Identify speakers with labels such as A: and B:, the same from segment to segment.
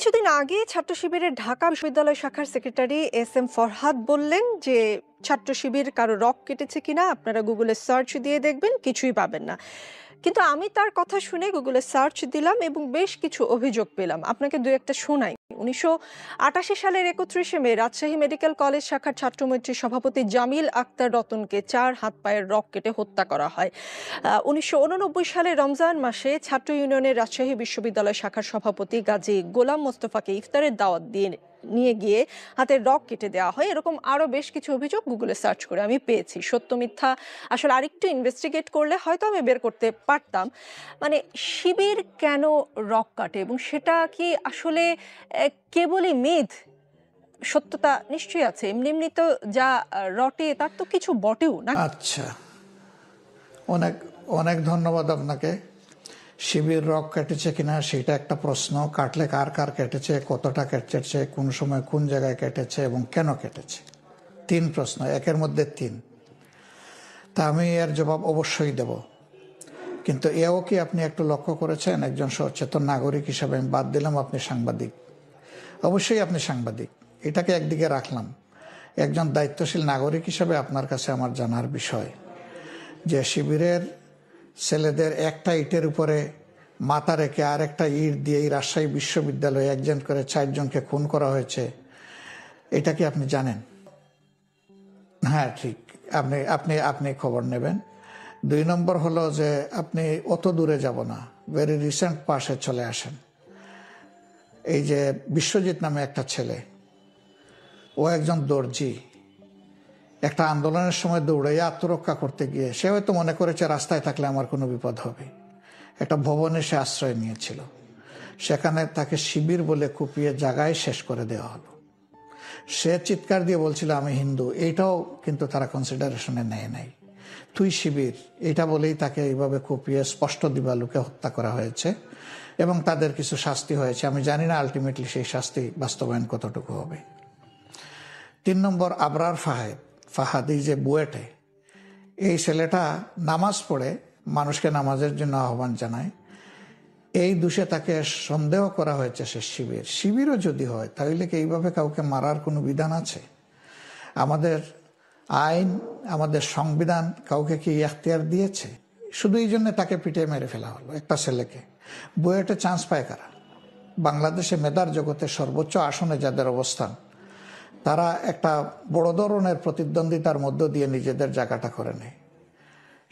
A: কিছুদিন আগে ছাত্র শিবিরের ঢাকা বিশ্ববিদ্যালয় শাখার সেক্রেটারি এস এম ফরহাদ বললেন যে ছাত্র শিবির কারো রক কেটেছে কিনা আপনারা গুগলে সার্চ দিয়ে দেখবেন, কিছুই পাবেন না। কিন্তু আমি তার কথা শুনে গুগলে সার্চ দিলাম এবং বেশ কিছু অভিযোগ পেলাম। আপনাকে দু একটা শোনাই। 1988 সালের 31শে মে রাজশাহী মেডিকেল কলেজ শাখার ছাত্রমৈত্রীর সভাপতি জামিল আক্তার রতনকে 4 হাত পায়ের রক কেটে হত্যা করা হয়। 1989 সালে রমজান মাসে ছাত্র ইউনিয়নের রাজশাহী বিশ্ববিদ্যালয় শাখার সভাপতি গাজী গোলাম মোস্তফাকে ইফতারের দাওয়াত দিয়ে নিয়ে গিয়ে হাতের রক কেটে দেওয়া হয়। এরকম আরো বেশ কিছু অভিযোগ গুগলে সার্চ করে আমি পেয়েছি। সত্য মিথ্যা আসলে আরেকটু ইনভেস্টিগেট করলে হয়তো আমি বের করতে পারতাম। মানে শিবির কেন রক কাটে এবং সেটা কি আসলে কেবলই মিথ? সত্যতা নিশ্চয়ই আছে। এমনি এমনি তো যা রটে তার তো কিছু বটেও না।
B: আচ্ছা, অনেক অনেক ধন্যবাদ আপনাকে। শিবির রক কেটেছে কিনা সেটা একটা প্রশ্ন। কাটলে কার কার কেটেছে, কতটা কেটেছে, কোন সময় কোন জায়গায় কেটেছে এবং কেন কেটেছে, 3 প্রশ্ন, একের মধ্যে 3। তা আমি এর জবাব অবশ্যই দেব। কিন্তু এও কি আপনি একটু লক্ষ্য করেছেন, একজন সচেতন নাগরিক হিসাবে আমি বাদ দিলাম আপনি সাংবাদিক, অবশ্যই আপনি সাংবাদিক, এটাকে একদিকে রাখলাম। একজন দায়িত্বশীল নাগরিক হিসাবে আপনার কাছে আমার জানার বিষয় যে শিবিরের ছেলেদের একটা ইটের উপরে মাথা রেখে আর একটা ইট দিয়ে এই রাজশাহী বিশ্ববিদ্যালয়ে একজন করে 4 জনকে খুন করা হয়েছে, এটা কি আপনি জানেন? হ্যাঁ, ঠিক, আপনি আপনি আপনি খবর নেবেন। 2 নম্বর হলো যে আপনি অত দূরে যাব না, ভেরি রিসেন্ট পাশে চলে আসেন। এই যে বিশ্বজিৎ নামে একটা ছেলে, ও একজন দর্জি, একটা আন্দোলনের সময় দৌড়াইয়া আত্মরক্ষা করতে গিয়ে সে হয়তো মনে করেছে রাস্তায় থাকলে আমার কোনো বিপদ হবে। একটা ভবনে সে আশ্রয় নিয়েছিল, সেখানে তাকে শিবির বলে কুপিয়ে জায়গায় শেষ করে দেওয়া হলো। সে চিৎকার দিয়ে বলছিল আমি হিন্দু, এইটাও কিন্তু তারা কনসিডারেশনে নেয় নাই। তুই শিবির, এটা বলেই তাকে এইভাবে কুপিয়ে স্পষ্ট দিবালুকে হত্যা করা হয়েছে এবং তাদের কিছু শাস্তি হয়েছে। আমি জানি না আলটিমেটলি সেই শাস্তি বাস্তবায়ন কতটুকু হবে। 3 নম্বর আবরার ফাহাদি যে বুয়েটে, এই ছেলেটা নামাজ পড়ে মানুষকে নামাজের জন্য আহ্বান জানায়। এই দোষে তাকে সন্দেহ করা হয়েছে সে শিবিরও যদি হয় তাহলে কি এইভাবে কাউকে মারার কোনো বিধান আছে? আমাদের আইন, আমাদের সংবিধান কাউকে কি এখতিয়ার দিয়েছে? শুধু এই জন্য তাকে পিটিয়ে মেরে ফেলা হলো একটা ছেলেকে। বুয়েটে চান্স পায় কারা? বাংলাদেশে মেধার জগতে সর্বোচ্চ আসনে যাদের অবস্থান, তারা একটা বড় ধরনের প্রতিদ্বন্দ্বিতার মধ্য দিয়ে নিজেদের জায়গাটা করে নেয়।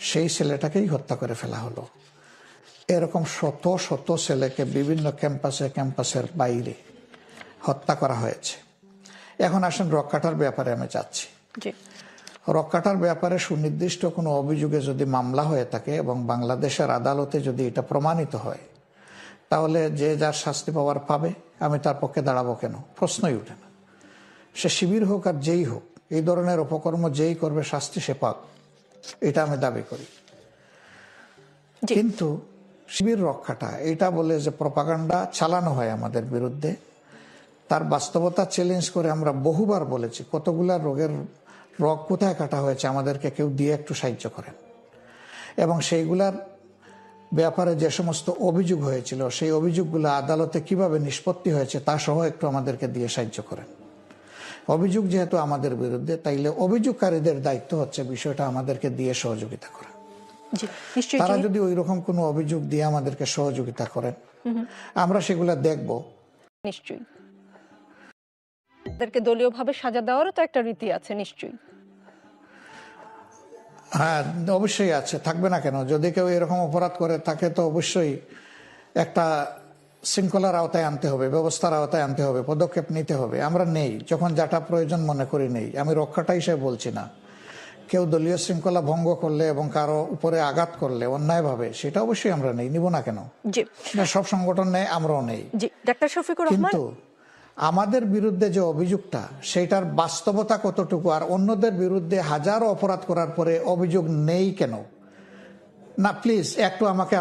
B: সেই ছেলেটাকেই হত্যা করে ফেলা হলো। এরকম শত শত ছেলেকে বিভিন্ন ক্যাম্পাসের বাইরে হত্যা করা হয়েছে। এখন আসেন রক কাটার ব্যাপারে আমি চাচ্ছি। রক কাটার ব্যাপারে সুনির্দিষ্ট কোনো অভিযোগে যদি মামলা হয়ে থাকে এবং বাংলাদেশের আদালতে যদি এটা প্রমাণিত হয়, তাহলে যে যার শাস্তি পাওয়ার পাবে। আমি তার পক্ষে দাঁড়াবো কেন? প্রশ্নই উঠে না। সে শিবির হোক আর যেই হোক, এই ধরনের অপকর্ম যেই করবে শাস্তি সে পাক, এটা আমি দাবি করি। কিন্তু শিবির রক্ষাটা এটা বলে যে প্রপাগান্ডা চালানো হয় আমাদের বিরুদ্ধে, তার বাস্তবতা চ্যালেঞ্জ করে আমরা বহুবার বলেছি কতগুলা রোগের রগ কোথায় কাটা হয়েছে আমাদেরকে কেউ দিয়ে একটু সাহায্য করেন। এবং সেইগুলার ব্যাপারে যে সমস্ত অভিযোগ হয়েছিল সেই অভিযোগগুলো আদালতে কিভাবে নিষ্পত্তি হয়েছে তা সহ একটু আমাদেরকে দিয়ে সাহায্য করেন। অভিযোগ যেহেতু আমাদের বিরুদ্ধে, তাইলে অভিযোগকারীদের দায়িত্ব হচ্ছে বিষয়টা আমাদেরকে দিয়ে সহযোগিতা করা। তারা যদি ওই রকম কোনো অভিযোগ দিয়ে আমাদেরকে সহযোগিতা করেন, আমরা সেগুলা দেখব।
A: নিশ্চয়ই তাদেরকে দলীয়ভাবে সাজা দেওয়ারও তো একটা রীতি আছে নিশ্চয়ই।
B: হ্যাঁ, অবশ্যই আছে, থাকবে না কেন? যদি কেউ এরকম অপরাধ করে তাকে তো অবশ্যই একটা শৃঙ্খলার আওতায় আনতে হবে, ব্যবস্থার আওতায় আনতে হবে, পদক্ষেপ নিতে হবে। আমরা নেই, যখন যেটা প্রয়োজন মনে করি নেই। আমি রক্ষাটা হিসেবে বলছি না। কেউ দলীয় শৃঙ্খলা ভঙ্গ করলে এবং কারো উপরে আঘাত করলে অন্যায়ভাবে, সেটা অবশ্যই আমরা নিব না কেন? সব সংগঠন নেই, আমরাও নেই। কিন্তু আমাদের বিরুদ্ধে যে অভিযোগটা, সেটার বাস্তবতা কতটুকু, আর অন্যদের বিরুদ্ধে হাজারো অপরাধ করার পরে অভিযোগ নেই কেন? না, প্লিজ একটু আমাকে